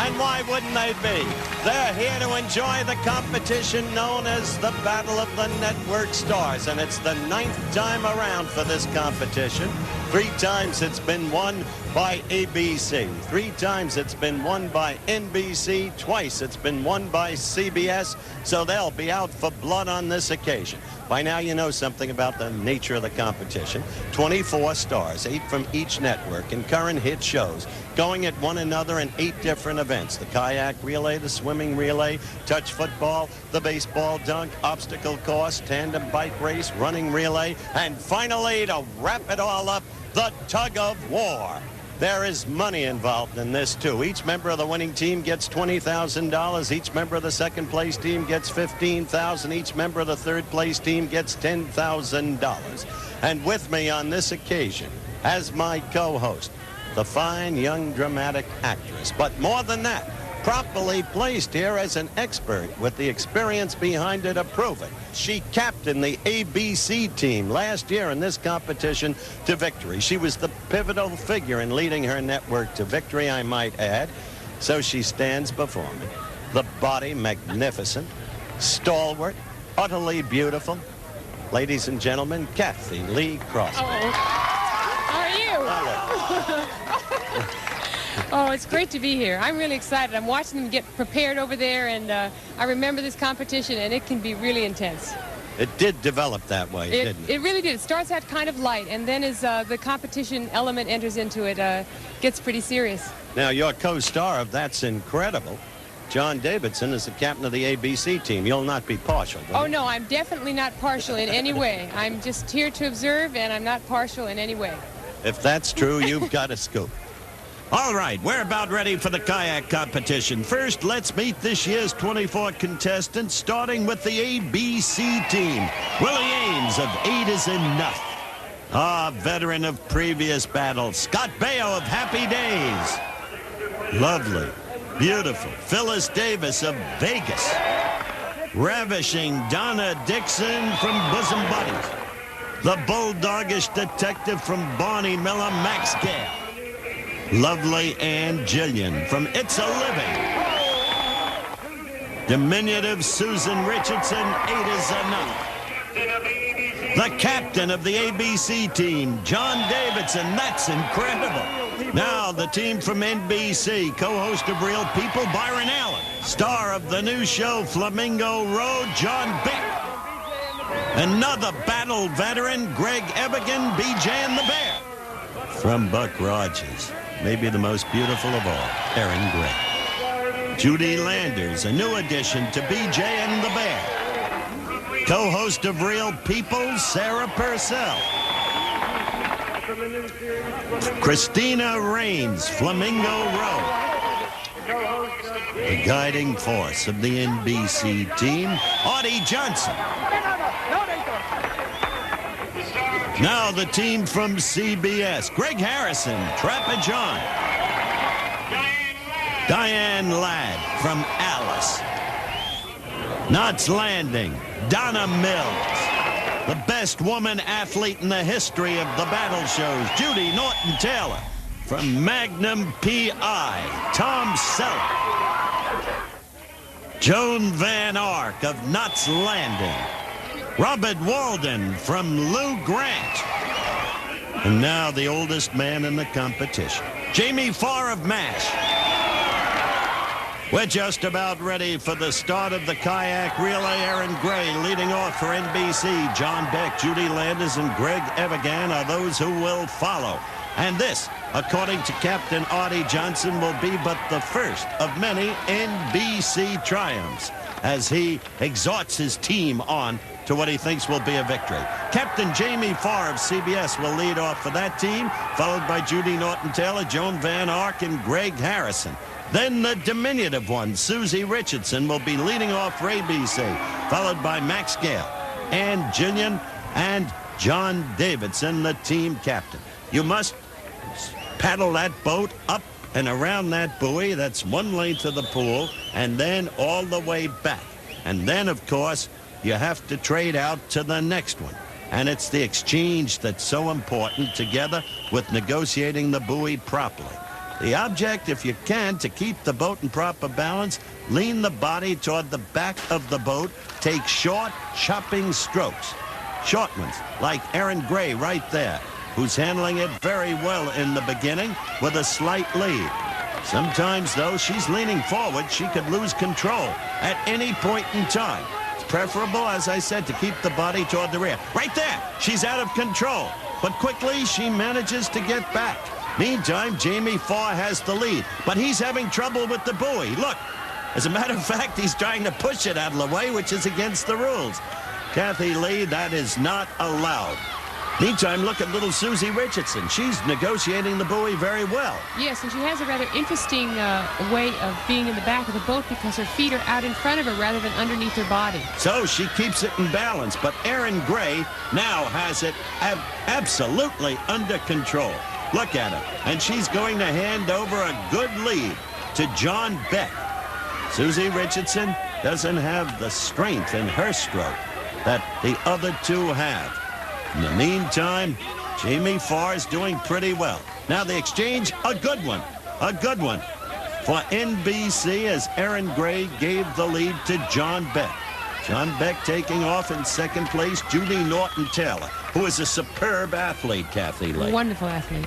And why wouldn't they be? They're here to enjoy the competition known as the Battle of the Network Stars. And it's the 9th time around for this competition. 3 times it's been won by ABC. 3 times it's been won by NBC. Twice it's been won by CBS. So they'll be out for blood on this occasion. By now you know something about the nature of the competition. 24 stars, 8 from each network, in current hit shows, going at one another in 8 different events. The kayak relay, the swimming relay, touch football, the baseball dunk, obstacle course, tandem bike race, running relay, and finally, to wrap it all up, the tug of war. There is money involved in this, too. Each member of the winning team gets $20,000. Each member of the second-place team gets $15,000. Each member of the third-place team gets $10,000. And with me on this occasion, as my co-host, the fine young dramatic actress. But more than that, properly placed here as an expert with the experience behind her to prove it. She captained the ABC team last year in this competition to victory. She was the pivotal figure in leading her network to victory, I might add. So she stands before me. The body magnificent, stalwart, utterly beautiful. Ladies and gentlemen, Cathy Lee Crosby. Oh. How are you? Hello. Oh, it's great to be here. I'm really excited. I'm watching them get prepared over there, and I remember this competition, and it can be really intense. It did develop that way, didn't it? It really did. It starts out kind of light, and then as the competition element enters into it, gets pretty serious. Now, your co-star of That's Incredible, John Davidson, is the captain of the ABC team. You'll not be partial, will you? Oh, no, I'm definitely not partial in any way. I'm just here to observe, and I'm not partial in any way. If that's true, you've got a scoop. All right, we're about ready for the kayak competition. First, let's meet this year's 24 contestants, starting with the ABC team. Willie Aames of 8 is Enough. Veteran of previous battles. Scott Baio of Happy Days. Lovely, beautiful Phyllis Davis of Vegas. Ravishing Donna Dixon from Bosom Buddies. The bulldogish detective from Barney Miller, Max Gail. Lovely Ann Jillian from It's a Living. Diminutive Susan Richardson, 8 is Enough. The captain of the ABC team, John Davidson, That's Incredible. Now the team from NBC, co-host of Real People, Byron Allen. Star of the new show, Flamingo Road, John Beck. Another battle veteran, Greg Evigan, BJ and the Bear. From Buck Rogers, maybe the most beautiful of all, Erin Gray. Judy Landers, a new addition to BJ and the Bear. Co-host of Real People, Sarah Purcell. Cristina Raines, Flamingo Road. The guiding force of the NBC team, Arte Johnson. Now the team from CBS, Greg Harrison, Trapper John. Diane Ladd from Alice. Knots Landing, Donna Mills. The best woman athlete in the history of the battle shows, Judy Norton Taylor. From Magnum P.I., Tom Selleck. Joan Van Ark of Knots Landing. Robert Walden from Lou Grant. And now the oldest man in the competition, Jamie Farr of MASH. We're just about ready for the start of the kayak relay. Erin Gray leading off for NBC. John Beck, Judy Landers, and Greg Evigan are those who will follow. And this, according to Captain Arte Johnson, will be but the first of many NBC triumphs as he exhorts his team on to what he thinks will be a victory. Captain Jamie Farr of CBS will lead off for that team, followed by Judy Norton Taylor, Joan Van Ark, and Greg Harrison. Then the diminutive one, Susie Richardson, will be leading off for ABC, followed by Max Gail, Ann Jillian, and John Davidson, the team captain. You must paddle that boat up and around that buoy. That's one length of the pool, and then all the way back. And then, of course, you have to trade out to the next one. And it's the exchange that's so important, together with negotiating the buoy properly. The object, if you can, to keep the boat in proper balance, lean the body toward the back of the boat, take short, chopping strokes. Short ones, like Erin Gray right there, who's handling it very well in the beginning with a slight lead. Sometimes, though, she's leaning forward. She could lose control at any point in time. It's preferable, as I said, to keep the body toward the rear. Right there! She's out of control. But quickly, she manages to get back. Meantime, Jamie Farr has the lead. But he's having trouble with the buoy. Look! As a matter of fact, he's trying to push it out of the way, which is against the rules. Cathy Lee, that is not allowed. Meantime, look at little Susie Richardson. She's negotiating the buoy very well. Yes, and she has a rather interesting way of being in the back of the boat because her feet are out in front of her rather than underneath her body. So she keeps it in balance, but Erin Gray now has it absolutely under control. Look at her, and she's going to hand over a good lead to John Beck. Susie Richardson doesn't have the strength in her stroke that the other two have. In the meantime, Jamie Farr is doing pretty well. Now the exchange, a good one for NBC as Erin Gray gave the lead to John Beck. John Beck taking off in second place, Judy Norton-Taylor, who is a superb athlete, Cathy Lee. Wonderful athlete.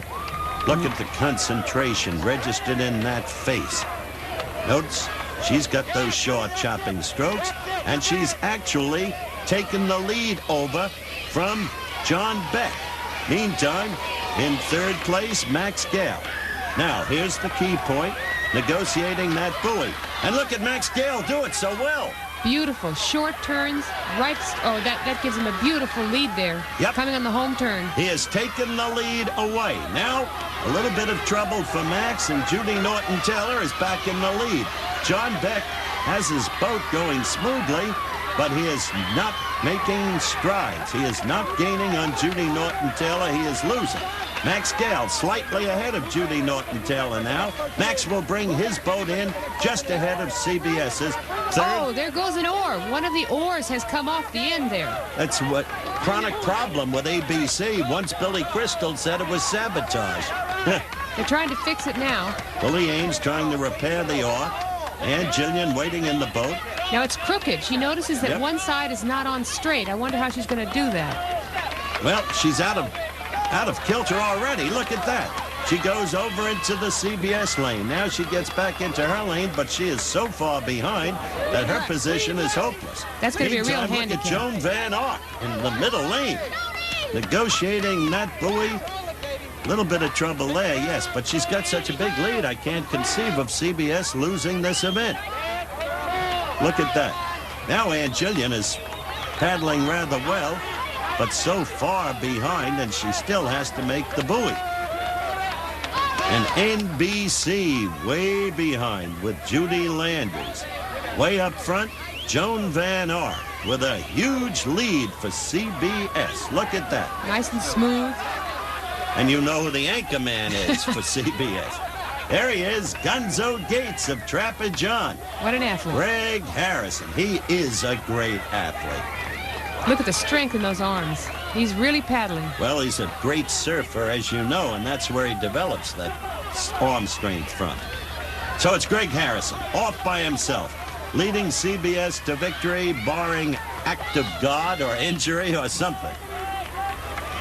Look at the concentration registered in that face. Notice she's got those short chopping strokes, and she's actually taken the lead over from John Beck. Meantime, in third place, Max Gail. Now, here's the key point, negotiating that buoy. And look at Max Gail do it so well. Beautiful. Short turns, right. Oh, that gives him a beautiful lead there. Yep. Coming on the home turn. He has taken the lead away. Now, a little bit of trouble for Max, and Judy Norton-Taylor is back in the lead. John Beck has his boat going smoothly, but he is not making strides. He is not gaining on Judy Norton-Taylor. He is losing. Max Gail slightly ahead of Judy Norton-Taylor now. Max will bring his boat in just ahead of CBS's third. Oh, there goes an oar. One of the oars has come off the end there. That's what chronic problem with ABC. Once Billy Crystal said it was sabotage. They're trying to fix it now. Willie Aames trying to repair the oar. And Jillian waiting in the boat. Now it's crooked. She notices that one side is not on straight. I wonder how she's going to do that. Well, she's out of kilter already. Look at that. She goes over into the CBS lane. Now she gets back into her lane, but she is so far behind that her position is hopeless. That's going to be a real handicap. Look at Joan Van Ark in the middle lane, negotiating that buoy. A little bit of trouble there, yes, but she's got such a big lead, I can't conceive of CBS losing this event. Look at that. Now Aunt Jillian is paddling rather well, but so far behind, and she still has to make the buoy. And NBC way behind with Judy Landers. Way up front, Joan Van Ark with a huge lead for CBS. Look at that. Nice and smooth. And you know who the anchor man is for CBS. There he is, Gonzo Gates of Trapper John. What an athlete. Greg Harrison. He is a great athlete. Look at the strength in those arms. He's really paddling. Well, he's a great surfer, as you know, and that's where he develops that arm strength from. So it's Greg Harrison, off by himself, leading CBS to victory, barring act of God or injury or something.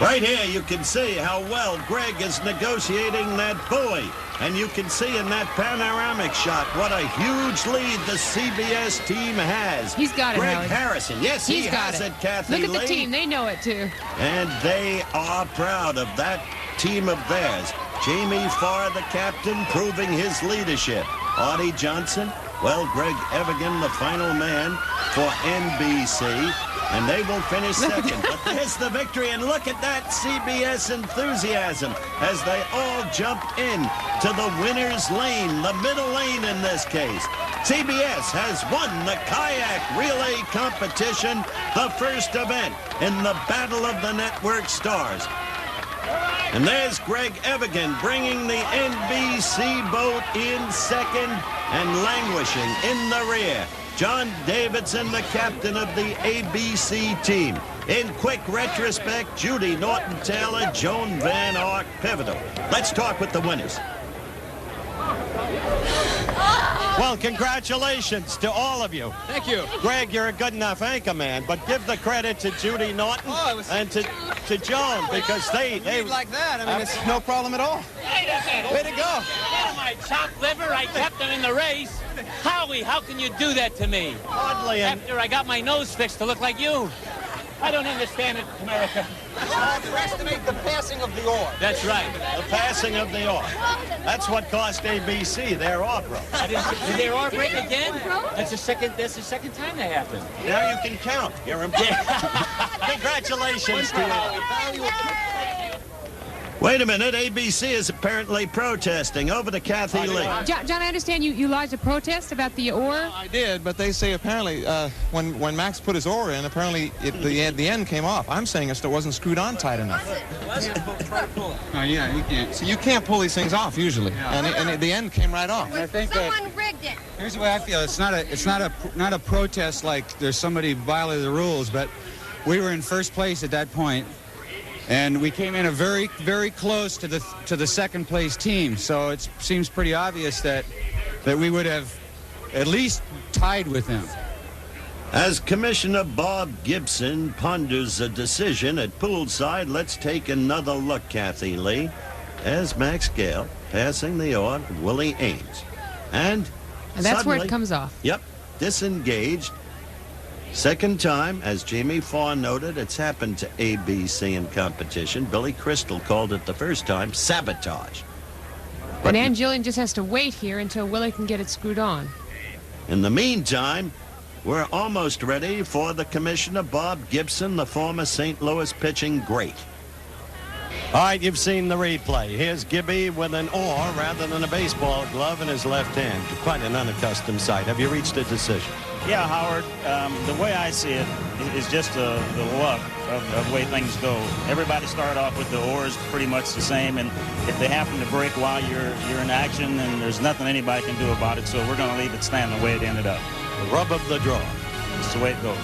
Right here, you can see how well Greg is negotiating that buoy. And you can see in that panoramic shot what a huge lead the CBS team has. He's got it, Greg Howard. Harrison. Yes, he has it, Cathy Lee. Look at the team. They know it, too. And they are proud of that team of theirs. Jamie Farr, the captain, proving his leadership. Arte Johnson, well, Greg Evigan, the final man for NBC. And they will finish second. But there's the victory, and look at that CBS enthusiasm as they all jump in to the winner's lane, the middle lane in this case. CBS has won the kayak relay competition, the first event in the Battle of the Network Stars. And there's Greg Evigan bringing the NBC boat in second and languishing in the rear. John Davidson, the captain of the ABC team. In quick retrospect, Judy Norton-Taylor, Joan Van Ark, pivotal. Let's talk with the winners. Well, congratulations to all of you. Thank you. Greg, you're a good enough anchor man, but give the credit to Judy Norton and to Joan, because they like that. I mean, it's no problem at all. Way to go. My chopped liver, I kept them in the race. Howie, how can you do that to me? Hardly. After I got my nose fixed to look like you. I don't understand it, America. You underestimate the passing of the oar. That's right. The passing of the oar. That's what cost ABC their oar broke. Did their oar break again? That's the second time that happened. Now you can count. You're impressed. Congratulations to you. Wait a minute. ABC is apparently protesting. Over to Cathy Lee. John, I understand you lodged a protest about the oar? I did, but they say apparently when Max put his oar in, apparently the end came off. I'm saying it wasn't screwed on tight enough. Oh, yeah, you can't. So you can't pull these things off usually, and the end came right off. I think someone rigged it. Here's the way I feel. It's not a protest like there's somebody violated the rules, but we were in first place at that point. And we came in very, very close to the second place team, so it seems pretty obvious that we would have at least tied with them. As Commissioner Bob Gibson ponders a decision at poolside, let's take another look, Cathy Lee, as Max Gail passing the oar to Willie Aames. And that's suddenly, where it comes off. Yep, disengaged. Second time, as Jamie Farr noted, it's happened to ABC in competition. Billy Crystal called it the first time sabotage. And Aunt Jillian just has to wait here until Willie can get it screwed on. In the meantime, we're almost ready for the Commissioner Bob Gibson, the former St. Louis pitching great. All right, you've seen the replay. Here's Gibby with an oar rather than a baseball glove in his left hand. Quite an unaccustomed sight. Have you reached a decision? Yeah, Howard, the way I see it is just the luck of the way things go. Everybody started off with the oars pretty much the same, and if they happen to break while you're in action, then there's nothing anybody can do about it, so we're going to leave it stand the way it ended up. The rub of the draw. That's the way it goes.